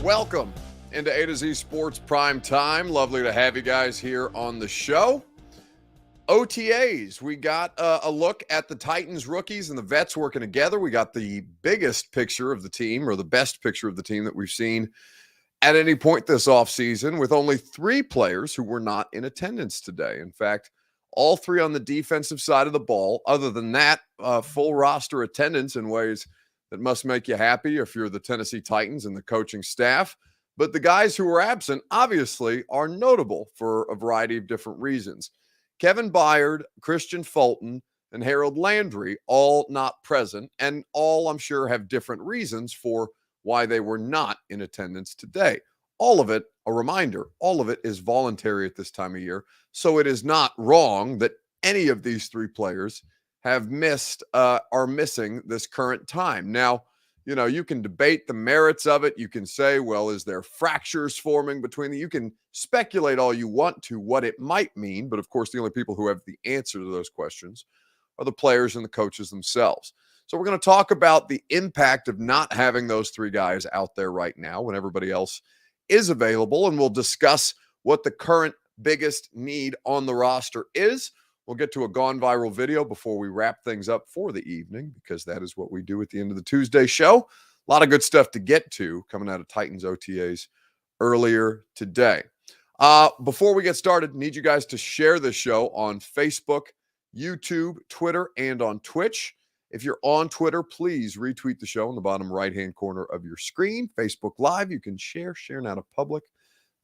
Welcome into A to Z Sports Prime Time. Lovely to have you guys here on the show. OTAs, we got a look at the Titans rookies and the vets working together. We got the biggest picture of the team, or the best picture of the team that we've seen at any point this offseason, with only 3 players who were not in attendance today. In fact, all 3 on the defensive side of the ball. Other than that, full roster attendance in ways that must make you happy if you're the Tennessee Titans and the coaching staff. But the guys who were absent, obviously, are notable for a variety of different reasons. Kevin Byard, Kristian Fulton, and Harold Landry, all not present, and all, I'm sure, have different reasons for why they were not in attendance today. All of it, a reminder, all of it is voluntary at this time of year, so it is not wrong that any of these 3 players have are missing this current time. Now, you know, you can debate the merits of it. You can say, well, is there fractures forming between them? You can speculate all you want to what it might mean. But of course, the only people who have the answer to those questions are the players and the coaches themselves. So we're going to talk about the impact of not having those 3 guys out there right now when everybody else is available. And we'll discuss what the current biggest need on the roster is. We'll get to a gone viral video before we wrap things up for the evening, because that is what we do at the end of the Tuesday show. A lot of good stuff to get to coming out of Titans OTAs earlier today. Before we get started, need you guys to share this show on Facebook, YouTube, Twitter, and on Twitch. If you're on Twitter, please retweet the show in the bottom right-hand corner of your screen. Facebook Live, you can share now to public.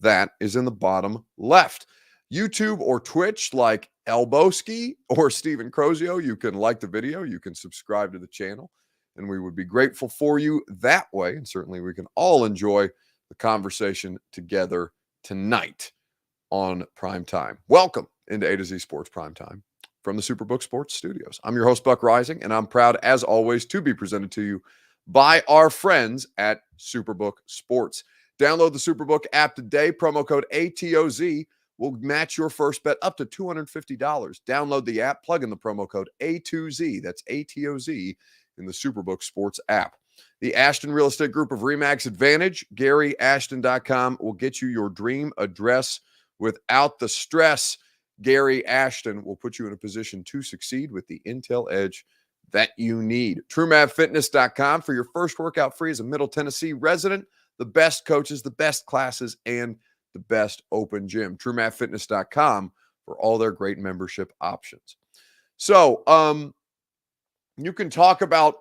That is in the bottom left. YouTube or Twitch, like Elboski or Steven Crozio, you can like the video, you can subscribe to the channel, and we would be grateful for you that way. And certainly we can all enjoy the conversation together tonight on Prime Time. Welcome into A to Z Sports Prime Time from the Superbook Sports Studios. I'm your host, Buck Rising, and I'm proud, as always, to be presented to you by our friends at Superbook Sports. Download the Superbook app today. Promo code ATOZ will match your first bet up to $250. Download the app, plug in the promo code A2Z, that's ATOZ, in the Superbook Sports app. The Ashton Real Estate Group of RE/MAX Advantage, GaryAshton.com, will get you your dream address without the stress. Gary Ashton will put you in a position to succeed with the intel edge that you need. TrueMavFitness.com for your first workout free as a Middle Tennessee resident. The best coaches, the best classes, and the best open gym. TrueMavFitness.com for all their great membership options. So you can talk about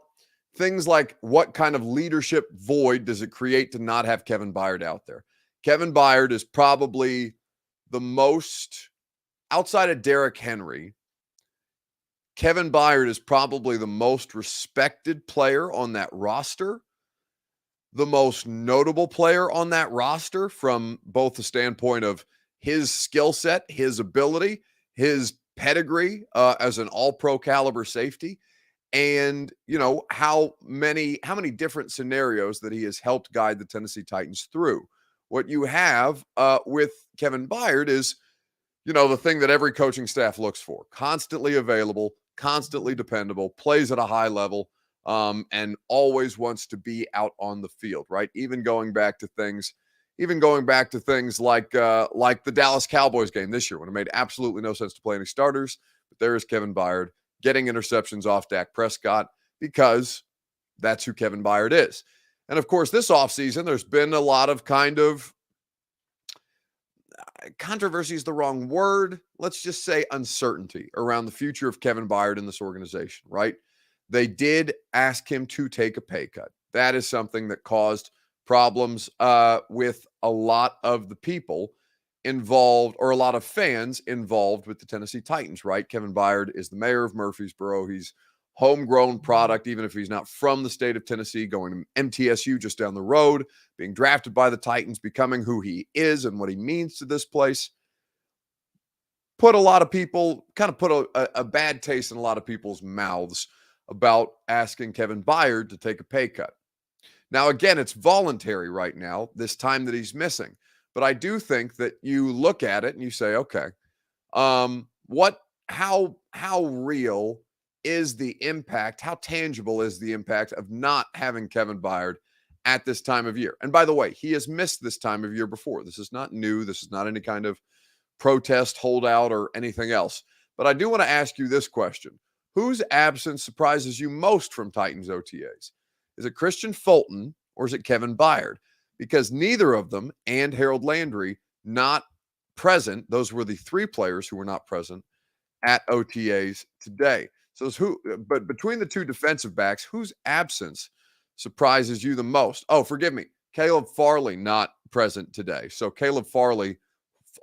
things like what kind of leadership void does it create to not have Kevin Byard out there. Kevin Byard is probably the most, outside of Derrick Henry, Kevin Byard is probably the most respected player on that roster, the most notable player on that roster from both the standpoint of his skill set, his ability, his pedigree as an all-pro caliber safety, and, you know, how many different scenarios that he has helped guide the Tennessee Titans through. What you have with Kevin Byard is, you know, the thing that every coaching staff looks for: constantly available, constantly dependable, plays at a high level, and always wants to be out on the field, right? Even going back to things like the Dallas Cowboys game this year, when it made absolutely no sense to play any starters. But there is Kevin Byard getting interceptions off Dak Prescott, because that's who Kevin Byard is. And of course, this offseason, there's been a lot of kind of controversy is the wrong word. Let's just say uncertainty around the future of Kevin Byard in this organization, right? They did ask him to take a pay cut. That is something that caused problems with a lot of the people involved, or a lot of fans involved with the Tennessee Titans, right? Kevin Byard is the mayor of Murfreesboro. He's homegrown product, even if he's not from the state of Tennessee, going to MTSU just down the road, being drafted by the Titans, becoming who he is and what he means to this place. Put a lot of people, kind of put a bad taste in a lot of people's mouths about asking Kevin Byard to take a pay cut. Now, again, it's voluntary right now, this time that he's missing. But I do think that you look at it and you say, okay, how real is the impact? How tangible is the impact of not having Kevin Byard at this time of year. And by the way, he has missed this time of year before. This is not new. This is not any kind of protest, holdout, or anything else. But I do want to ask you this question. Whose absence surprises you most from Titans OTAs? Is it Kristian Fulton or is it Kevin Byard? Because neither of them and Harold Landry not present. Those were the three players who were not present at OTAs today. So but between the two defensive backs, whose absence surprises you the most? Oh, forgive me. Caleb Farley not present today. So Caleb Farley,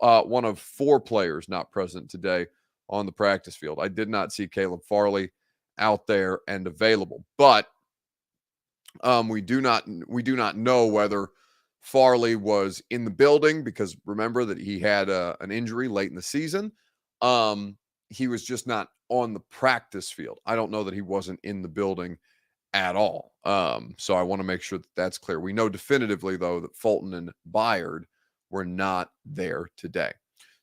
one of four players not present today on the practice field. I did not see Caleb Farley out there and available, but we do not know whether Farley was in the building, because remember that he had an injury late in the season. He was just not on the practice field. I don't know that he wasn't in the building at all. So I want to make sure that that's clear. We know definitively, though, that Fulton and Byard were not there today.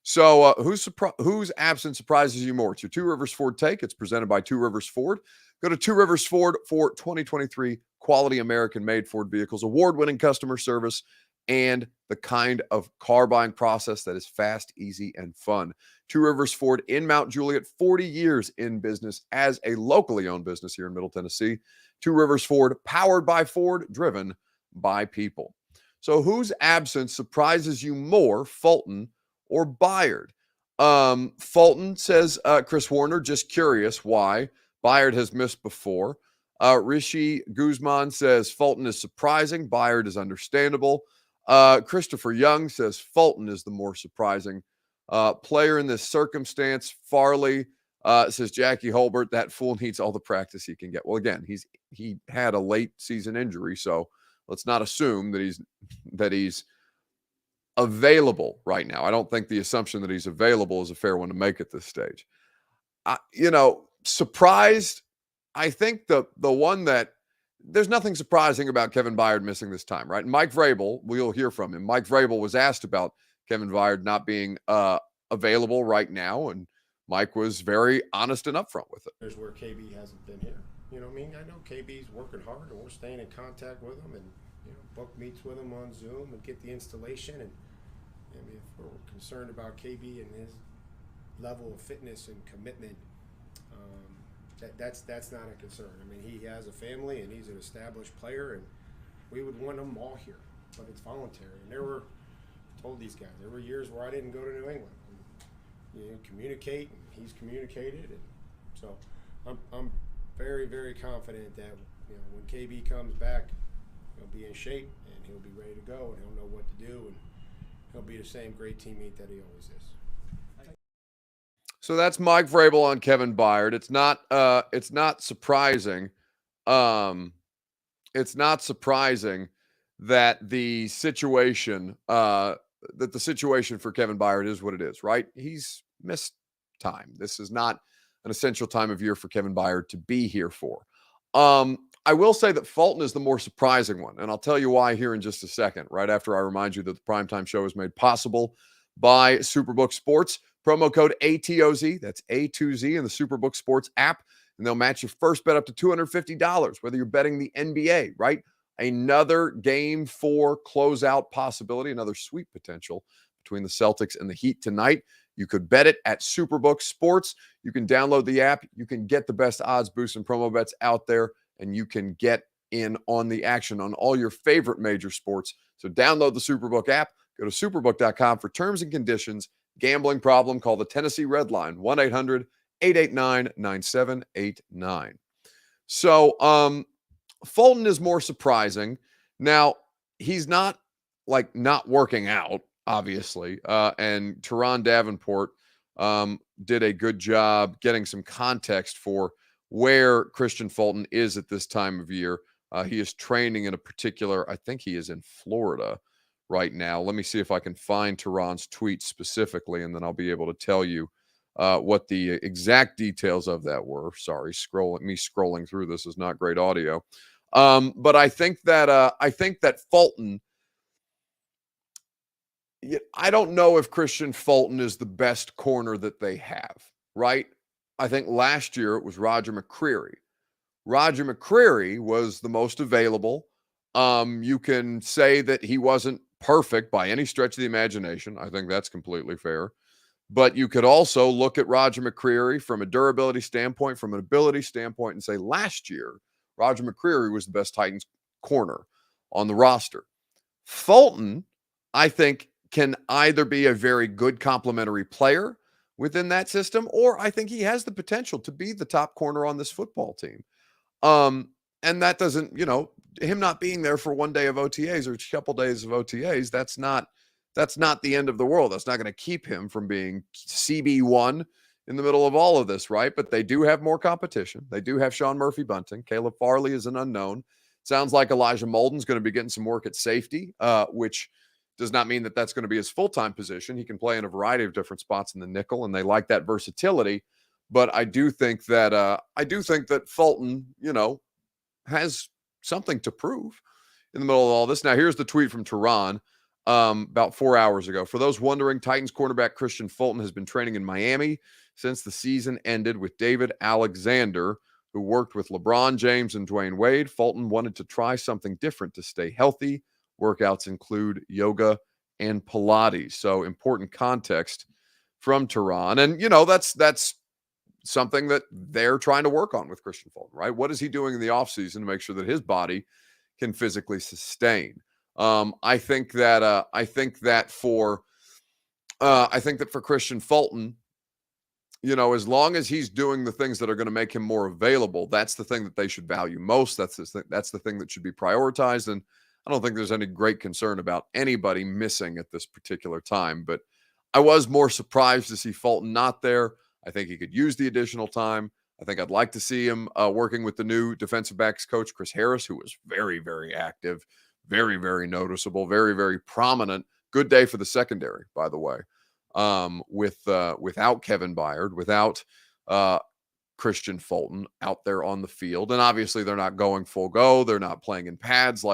So whose absence surprises you more? It's your Two Rivers Ford take. It's presented by Two Rivers Ford. Go to Two Rivers Ford for 2023 quality American-made Ford vehicles, award-winning customer service, and the kind of car buying process that is fast, easy, and fun. Two Rivers Ford in Mount Juliet, 40 years in business as a locally owned business here in Middle Tennessee. Two Rivers Ford, powered by Ford, driven by people. So whose absence surprises you more, Fulton or Byard? Fulton says, Chris Warner, just curious why. Byard has missed before. Rishi Guzman says Fulton is surprising. Byard is understandable. Christopher Young says Fulton is the more surprising player in this circumstance. Farley says Jackie Holbert, that fool needs all the practice he can get. Well, again, he had a late season injury, so let's not assume that he's available right now. I don't think the assumption that he's available is a fair one to make at this stage. Surprised, I think the one that there's nothing surprising about Kevin Byard missing this time, right? And Mike Vrabel, we'll hear from him. Mike Vrabel was asked about Kevin Byard not being available right now, and Mike was very honest and upfront with it. There's where KB hasn't been here. You know what I mean? I know KB's working hard, and we're staying in contact with him, and book meets with him on Zoom and get the installation. And I mean, if we're concerned about KB and his level of fitness and commitment, that's not a concern. I mean, he has a family and he's an established player, and we would want them all here, but it's voluntary. And I told these guys, there were years where I didn't go to New England. And, communicate, and he's communicated, and so I'm very, very confident that when KB comes back, he'll be in shape and he'll be ready to go, and he'll know what to do, and he'll be the same great teammate that he always is. So that's Mike Vrabel on Kevin Byard. It's not surprising. It's not surprising that the situation for Kevin Byard is what it is, right? He's missed time. This is not an essential time of year for Kevin Byard to be here for. I will say that Fulton is the more surprising one, and I'll tell you why here in just a second, right after I remind you that the Primetime Show is made possible by Superbook Sports. Promo code ATOZ, that's A2Z in the Superbook Sports app, and they'll match your first bet up to $250, whether you're betting the NBA, right? Another Game 4 closeout possibility, another sweep potential between the Celtics and the Heat tonight. You could bet it at Superbook Sports. You can download the app. You can get the best odds, boosts, and promo bets out there, and you can get in on the action on all your favorite major sports. So download the Superbook app. Go to superbook.com for terms and conditions. Gambling problem, call the Tennessee Red Line, 1-800-889-9789. So Fulton is more surprising. Now, he's not working out, obviously. And Teron Davenport did a good job getting some context for where Kristian Fulton is at this time of year. He is training in a particular, I think he is in Florida right now. Let me see if I can find Teron's tweet specifically, and then I'll be able to tell you what the exact details of that were. Sorry, scrolling through this is not great audio. But I think that Fulton, I don't know if Kristian Fulton is the best corner that they have, right? I think last year it was Roger McCreary. Roger McCreary was the most available, You can say that he wasn't perfect by any stretch of the imagination. I think that's completely fair. But you could also look at Roger McCreary from a durability standpoint, from an ability standpoint, and say last year, Roger McCreary was the best Titans corner on the roster. Fulton, I think, can either be a very good complementary player within that system, or I think he has the potential to be the top corner on this football team. And that doesn't, him not being there for one day of OTAs or a couple days of OTAs, that's not the end of the world. That's not going to keep him from being CB1 in the middle of all of this, right? But they do have more competition. They do have Sean Murphy-Bunting. Caleb Farley is an unknown. Sounds like Elijah Molden's going to be getting some work at safety, which does not mean that that's going to be his full-time position. He can play in a variety of different spots in the nickel, and they like that versatility. But I do think that Fulton, has something to prove in the middle of all this. Now, here's the tweet from Tehran about 4 hours ago. For those wondering, Titans cornerback Kristian Fulton has been training in Miami since the season ended with David Alexander, who worked with LeBron James and Dwayne Wade. Fulton wanted to try something different to stay healthy. Workouts include yoga and Pilates. So important context from Tehran. And, that's something that they're trying to work on with Kristian Fulton, right? What is he doing in the offseason to make sure that his body can physically sustain? I think that for Kristian Fulton, as long as he's doing the things that are going to make him more available, that's the thing that they should value most. That's the thing that should be prioritized. And I don't think there's any great concern about anybody missing at this particular time. But I was more surprised to see Fulton not there. I think he could use the additional time. I think I'd like to see him working with the new defensive backs coach, Chris Harris, who was very, very active, very, very noticeable, very, very prominent. Good day for the secondary, by the way, without Kevin Byard, without Kristian Fulton out there on the field. And obviously they're not going full go. They're not playing in pads.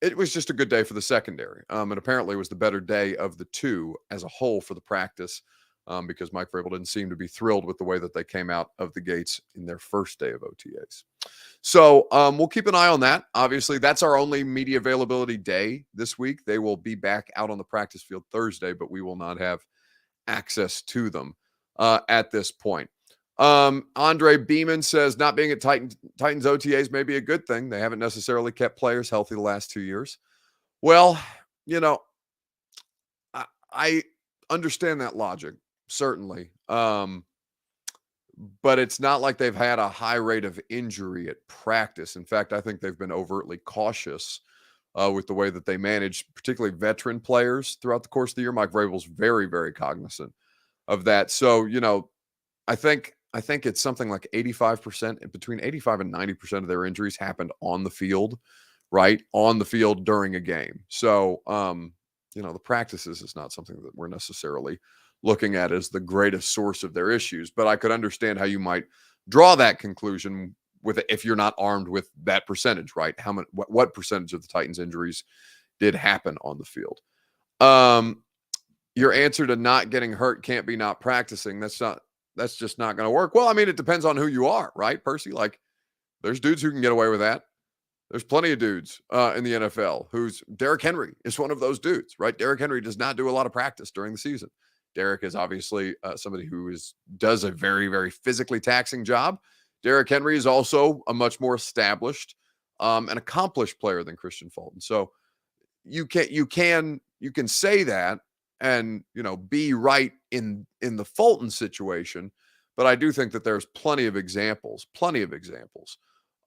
It was just a good day for the secondary. And apparently it was the better day of the two as a whole for the practice. Because Mike Vrabel didn't seem to be thrilled with the way that they came out of the gates in their first day of OTAs. So we'll keep an eye on that. Obviously, that's our only media availability day this week. They will be back out on the practice field Thursday, but we will not have access to them at this point. Andre Beeman says not being at Titans OTAs may be a good thing. They haven't necessarily kept players healthy the last 2 years. Well, I understand that logic. Certainly. But it's not like they've had a high rate of injury at practice. In fact, I think they've been overtly cautious with the way that they manage, particularly veteran players throughout the course of the year. Mike Vrabel's very, very cognizant of that. So, I think it's something like 85%, between 85 and 90% of their injuries happened on the field, right? On the field during a game. So, the practices is not something that we're necessarily looking at as the greatest source of their issues, but I could understand how you might draw that conclusion with if you're not armed with that percentage, right? What percentage of the Titans injuries did happen on the field? Your answer to not getting hurt can't be not practicing. That's just not going to work. Well, I mean, it depends on who you are, right, Percy? There's dudes who can get away with that. There's plenty of dudes in the NFL Derrick Henry is one of those dudes, right? Derrick Henry does not do a lot of practice during the season. Derrick is obviously somebody who does a very, very physically taxing job. Derrick Henry is also a much more established and accomplished player than Kristian Fulton. So you can say that and be right in the Fulton situation, but I do think that there's plenty of examples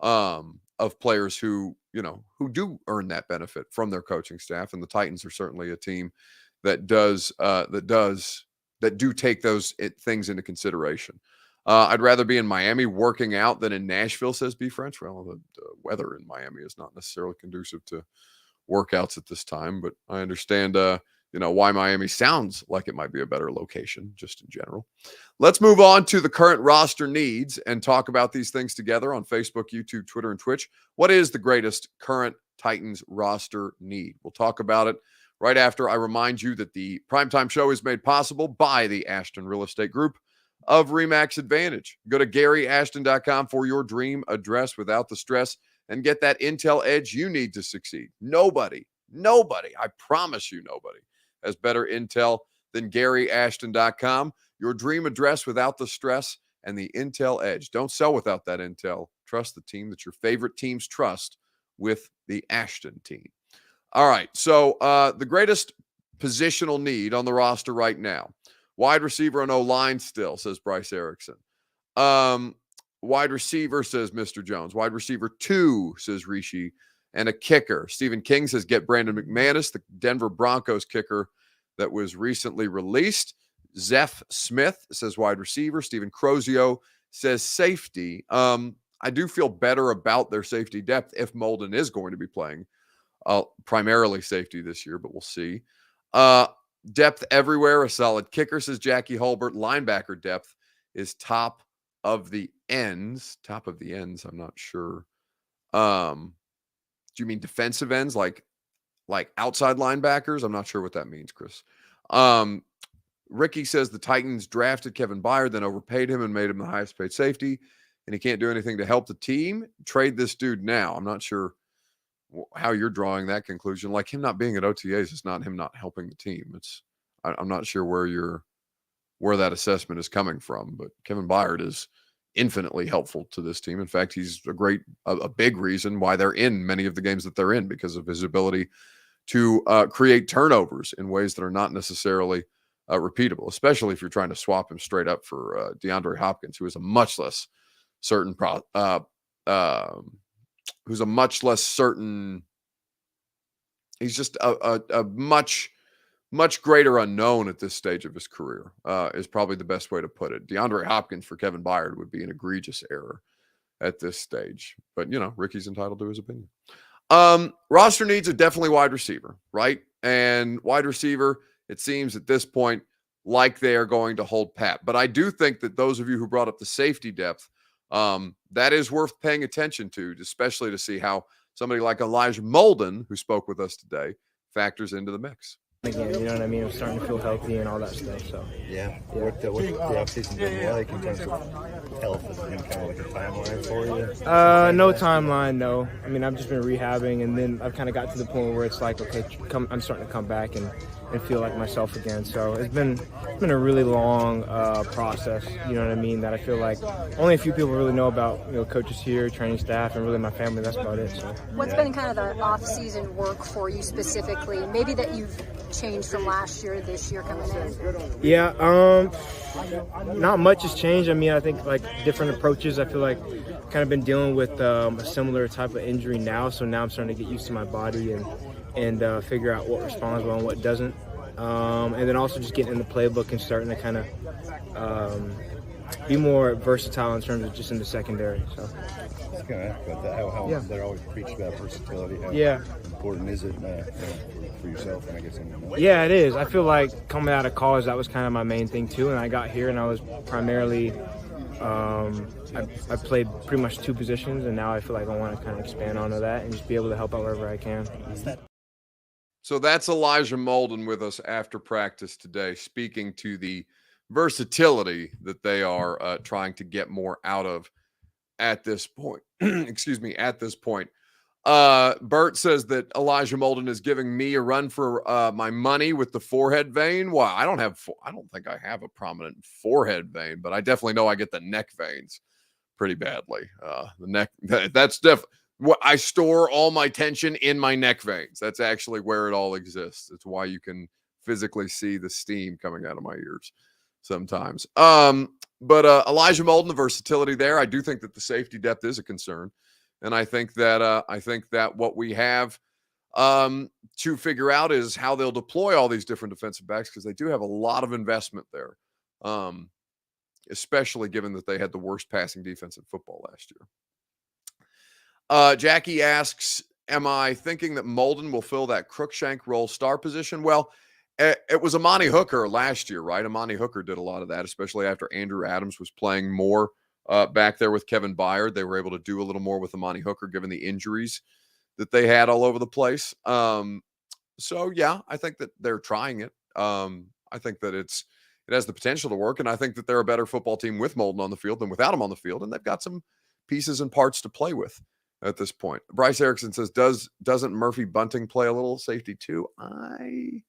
of players who do earn that benefit from their coaching staff, and the Titans are certainly a team that do take those things into consideration. I'd rather be in Miami working out than in Nashville, says B French. Well, the weather in Miami is not necessarily conducive to workouts at this time, but I understand why Miami sounds like it might be a better location just in general. Let's move on to the current roster needs and talk about these things together on Facebook, YouTube, Twitter, and Twitch. What is the greatest current Titans roster need? We'll talk about it right after I remind you that the Primetime Show is made possible by the Ashton Real Estate Group of RE/MAX Advantage. Go to GaryAshton.com for your dream address without the stress and get that intel edge you need to succeed. Nobody, I promise you, nobody has better intel than GaryAshton.com. Your dream address without the stress and the intel edge. Don't sell without that intel. Trust the team that your favorite teams trust with the Ashton team. All right, so the greatest positional need on the roster right now. Wide receiver and O-line still, says Bryce Erickson. Wide receiver, says Mr. Jones. Wide receiver 2, says Rishi. And a kicker. Stephen King says get Brandon McManus, the Denver Broncos kicker that was recently released. Zeph Smith says wide receiver. Steven Crozio says safety. I do feel better about their safety depth if Molden is going to be playing primarily safety this year, but we'll see. Depth everywhere, a solid kicker, says Jackie Hulbert. Linebacker depth is top of the ends. Top of the ends, I'm not sure. Do you mean defensive ends, like outside linebackers? I'm not sure what that means, Chris. Ricky says the Titans drafted Kevin Byard, then overpaid him and made him the highest paid safety, and he can't do anything to help the team. Trade this dude now. I'm not sure how you're drawing that conclusion. Like, him not being at OTAs is not him not helping the team. I'm not sure where that assessment is coming from, but Kevin Byard is infinitely helpful to this team. In fact, he's a big reason why they're in many of the games that they're in, because of his ability to create turnovers in ways that are not necessarily repeatable, especially if you're trying to swap him straight up for DeAndre Hopkins, who is a much less certain he's just a much greater unknown at this stage of his career, is probably the best way to put it. DeAndre Hopkins for Kevin Byard would be an egregious error at this stage, but Ricky's entitled to his opinion. Roster needs are definitely wide receiver, right? And wide receiver, it seems at this point like they are going to hold pat. But I do think that those of you who brought up the safety depth, that is worth paying attention to, especially to see how somebody like Elijah Molden, who spoke with us today, factors into the mix. Again, you know what I mean? I'm starting to feel healthy and all that stuff. So What the offseason been like in terms of health? Has it been kind of like a timeline for you? No timeline, no. I mean, I've just been rehabbing, and then I've kind of got to the point where it's like, okay, I'm starting to come back and feel like myself again. So it's been a really long process. You know what I mean? That I feel like only a few people really know about. Coaches here, training staff, and really my family. That's about it. So. What's been kind of the off-season work for you specifically? Maybe that you've changed from last year to this year coming in? Yeah, not much has changed. I mean, I think like different approaches. I feel like kind of been dealing with a similar type of injury now, so now I'm starting to get used to my body and figure out what responds well and what doesn't. And then also just getting in the playbook and starting to kind of be more versatile in terms of just in the secondary. So. I was going to ask about that. How they always preach about versatility. How important is it for yourself and I guess anyone else? Yeah, it is. I feel like coming out of college, that was kind of my main thing too. And I got here and I was primarily I played pretty much two positions, and now I feel like I want to kind of expand onto that and just be able to help out wherever I can. So that's Elijah Molden with us after practice today, speaking to the versatility that they are trying to get more out of at this point. Excuse me, at this point. Bert says that Elijah Molden is giving me a run for my money with the forehead vein. Well, I don't think I have a prominent forehead vein, but I definitely know I get the neck veins pretty badly. The neck, that's definitely what I store all my tension in my neck veins. That's actually where it all exists. It's why you can physically see the steam coming out of my ears sometimes. But Elijah Molden, the versatility there, I do think that the safety depth is a concern. And I think that what we have to figure out is how they'll deploy all these different defensive backs, because they do have a lot of investment there, especially given that they had the worst passing defense in football last year. Jackie asks, am I thinking that Molden will fill that Crookshank role star position? Well, it was Amani Hooker last year, right? Amani Hooker did a lot of that, especially after Andrew Adams was playing more back there with Kevin Byard. They were able to do a little more with Amani Hooker, given the injuries that they had all over the place. So yeah, I think that they're trying it. I think that it has the potential to work, and I think that they're a better football team with Molden on the field than without him on the field, and they've got some pieces and parts to play with at this point. Bryce Erickson says, doesn't Murphy Bunting play a little safety too? I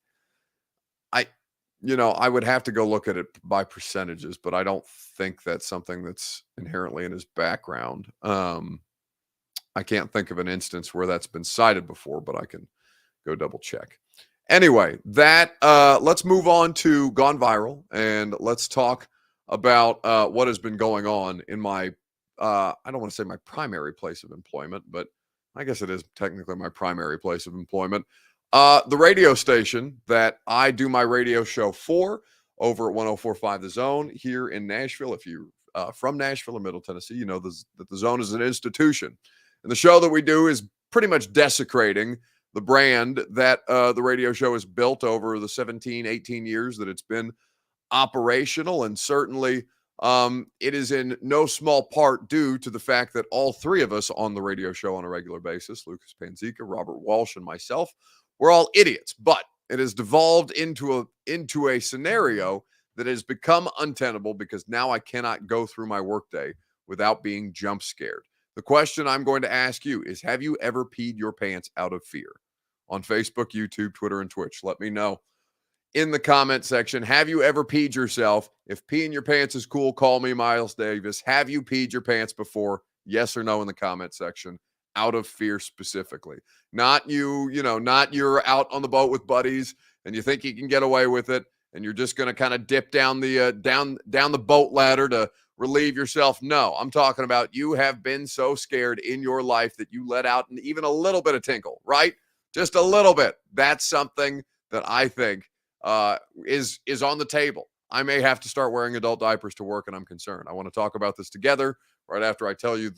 would have to go look at it by percentages, but I don't think that's something that's inherently in his background. I can't think of an instance where that's been cited before, but I can go double check. Anyway, let's move on to Gone Viral, and let's talk about what has been going on in my, I don't want to say my primary place of employment, but I guess it is technically my primary place of employment. The radio station that I do my radio show for over at 104.5 The Zone here in Nashville. If you're from Nashville or Middle Tennessee, you know that the Zone is an institution. And the show that we do is pretty much desecrating the brand that the radio show has built over the 17, 18 years that it's been operational. And certainly it is in no small part due to the fact that all three of us on the radio show on a regular basis, Lucas Panzica, Robert Walsh, and myself, we're all idiots. But it has devolved into a scenario that has become untenable because now I cannot go through my workday without being jump scared. The question I'm going to ask you is, have you ever peed your pants out of fear? On Facebook, YouTube, Twitter, and Twitch. Let me know in the comment section. Have you ever peed yourself? If peeing your pants is cool, call me Miles Davis. Have you peed your pants before? Yes or no in the comment section. Out of fear specifically. Not not you're out on the boat with buddies and you think you can get away with it and you're just going to kind of dip down the down the boat ladder to relieve yourself. No, I'm talking about you have been so scared in your life that you let out even a little bit of tinkle, right? Just a little bit. That's something that I think is on the table. I may have to start wearing adult diapers to work, and I'm concerned. I want to talk about this together right after I tell you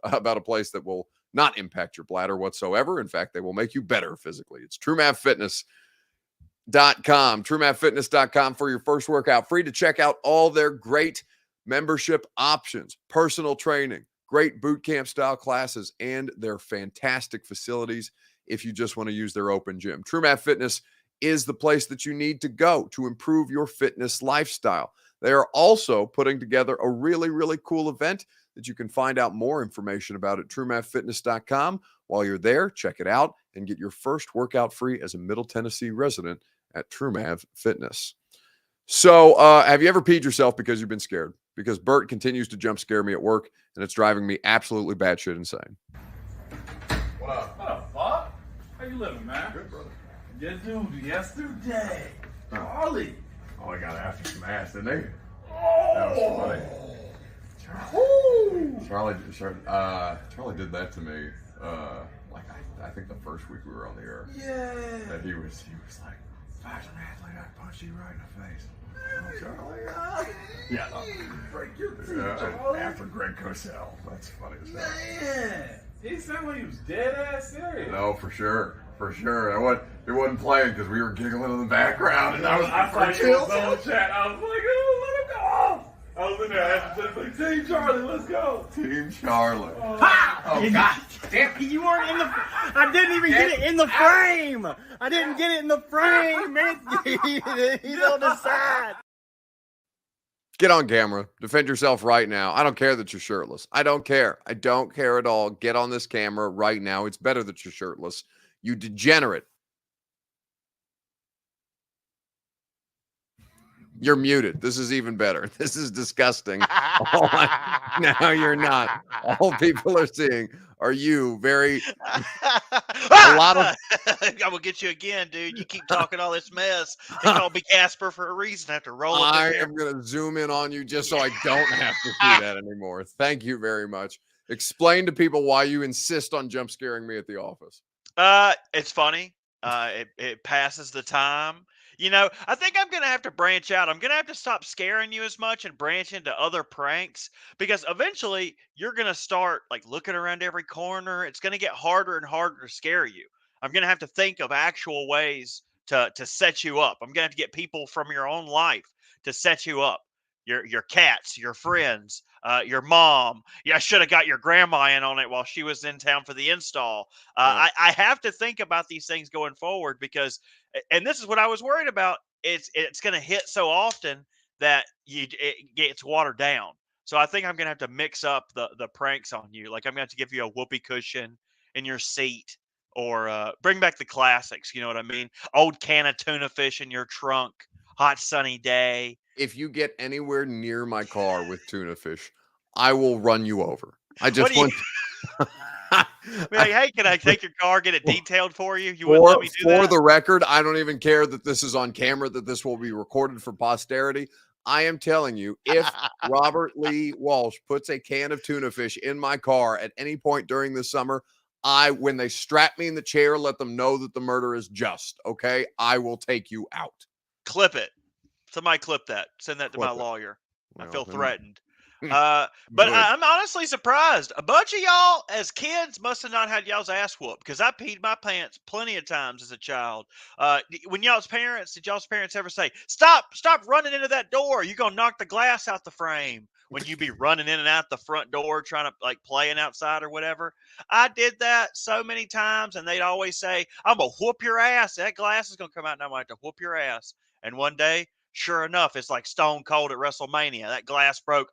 about a place that will not impact your bladder whatsoever. In fact, they will make you better physically. It's TrueMathFitness.com. TrueMathFitness.com for your first workout. Free to check out all their great membership options, personal training, great boot camp style classes, and their fantastic facilities if you just want to use their open gym. True Math Fitness is the place that you need to go to improve your fitness lifestyle. They are also putting together a really, really cool event that you can find out more information about at TrueMathFitness.com. While you're there, check it out and get your first workout free as a Middle Tennessee resident at True Math Fitness. So have you ever peed yourself because you've been scared? Because Bert continues to jump scare me at work, and it's driving me absolutely batshit insane. What up? What up, Bob? How you living, man? Good, brother. Yes, dude. Yesterday. Charlie. Oh, I got after some ass, didn't they? Oh. That was funny. Charlie did that to me. I think the first week we were on the air. Yeah. That he was like, "Five some ass like that, punch you right in the face." Oh, Charlie. Yeah. Break your teeth, Charlie. After Greg Cosell. That's funny as hell. Man. He sounded like he was dead ass serious. No, for sure. For sure. It wasn't playing because we were giggling in the background and I thought he was on chat. I was like, oh, let him go. I was in there like, Team Charlie, let's go. Team Charlie. Ha! Oh, God. Damn, you weren't in the... I didn't even get it in the frame. I didn't get it in the frame, man. He's on the side. Get on camera. Defend yourself right now. I don't care that you're shirtless. I don't care. I don't care at all. Get on this camera right now. It's better that you're shirtless. You degenerate. You're muted. This is even better. This is disgusting. Now you're not. All people are seeing are you very a lot of I will get you again, dude. You keep talking all this mess. They call me Casper for a reason. I have to roll up. I am gonna zoom in on you just so I don't have to do that anymore. Thank you very much. Explain to people why you insist on jump scaring me at the office. It's funny. It passes the time. You know, I think I'm going to have to branch out. I'm going to have to stop scaring you as much and branch into other pranks because eventually you're going to start like looking around every corner. It's going to get harder and harder to scare you. I'm going to have to think of actual ways to set you up. I'm going to have to get people from your own life to set you up. Your cats, your friends, your mom. Yeah, I should have got your grandma in on it while she was in town for the install. I have to think about these things going forward because, and this is what I was worried about. It's going to hit so often that it gets watered down. So I think I'm gonna have to mix up the pranks on you. Like I'm gonna have to give you a whoopee cushion in your seat, or bring back the classics. You know what I mean? Old can of tuna fish in your trunk. Hot sunny day. If you get anywhere near my car with tuna fish, I will run you over. I What just do you want be like? Hey, can I take your car, get it detailed for you? You wouldn't let me do for that? the record, I don't even care that this is on camera, that this will be recorded for posterity. I am telling you, if Robert Lee Walsh puts a can of tuna fish in my car at any point during the summer, when they strap me in the chair, let them know that the murder is just, okay? I will take you out. Clip it. Somebody clip that. Send that to my Clip it. lawyer. I Well, feel then- threatened. But Good. I'm honestly surprised. A bunch of y'all as kids must have not had y'all's ass whooped, because I peed my pants plenty of times as a child. When y'all's parents, did y'all's parents ever say, stop running into that door? You're going to knock the glass out the frame, when you be running in and out the front door trying to, like, playing outside or whatever? I did that so many times, and they'd always say, I'm going to whoop your ass. That glass is going to come out, and I'm going to have to whoop your ass. And one day, sure enough, it's like Stone Cold at WrestleMania. That glass broke,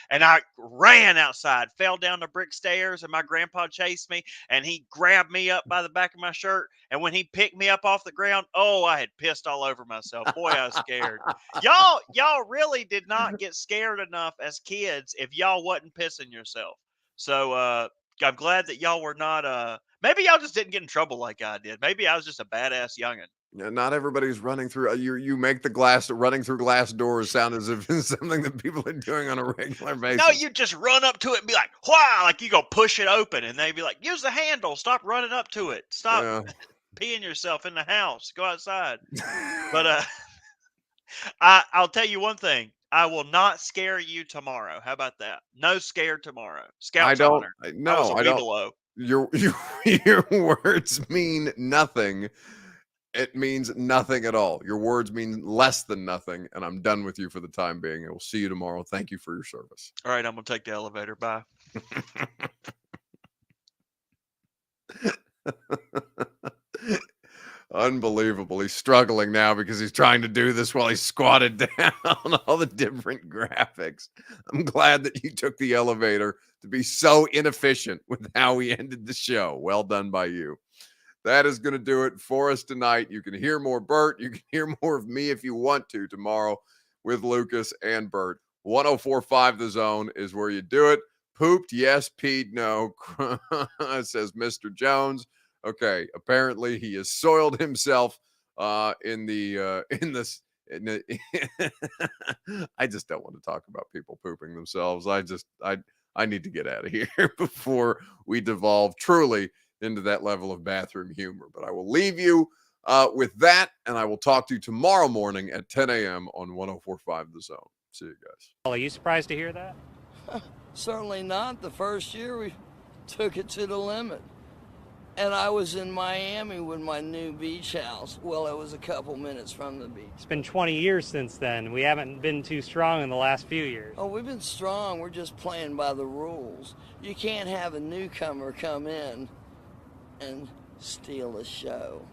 and I ran outside, fell down the brick stairs, and my grandpa chased me, and he grabbed me up by the back of my shirt. And when he picked me up off the ground, oh, I had pissed all over myself. Boy, I was scared. Y'all really did not get scared enough as kids if y'all wasn't pissing yourself. So I'm glad that y'all were not. Maybe y'all just didn't get in trouble like I did. Maybe I was just a badass youngin'. Yeah, not everybody's running through. You make the running through glass doors sound as if it's something that people are doing on a regular basis. No, you just run up to it and be like, wow, like you go push it open, and they'd be like, use the handle. Stop running up to it. Stop peeing yourself in the house. Go outside. But I'll tell you one thing. I will not scare you tomorrow. How about that? No scare tomorrow. Scout's honor. No, I was a I don't. below. Your words mean nothing. It means nothing at all. Your words mean less than nothing, and I'm done with you for the time being. I will see you tomorrow. Thank you for your service. All right, I'm going to take the elevator. Bye. Unbelievable. He's struggling now because he's trying to do this while he's squatted down on all the different graphics. I'm glad that you took the elevator to be so inefficient with how we ended the show. Well done by you. That is going to do it for us tonight. You can hear more Bert. You can hear more of me if you want to tomorrow with Lucas and Bert. 104.5 The Zone is where you do it. Pooped, yes. Peed, no. Says Mr. Jones. Okay, apparently he has soiled himself in this. I just don't want to talk about people pooping themselves. I need to get out of here before we devolve truly into that level of bathroom humor. But I will leave you with that, and I will talk to you tomorrow morning at 10 a.m. on 104.5 The Zone. See you guys. Are you surprised to hear that? Certainly not. The first year we took it to the limit. And I was in Miami with my new beach house. Well, it was a couple minutes from the beach. It's been 20 years since then. We haven't been too strong in the last few years. Oh, we've been strong. We're just playing by the rules. You can't have a newcomer come in and steal a show.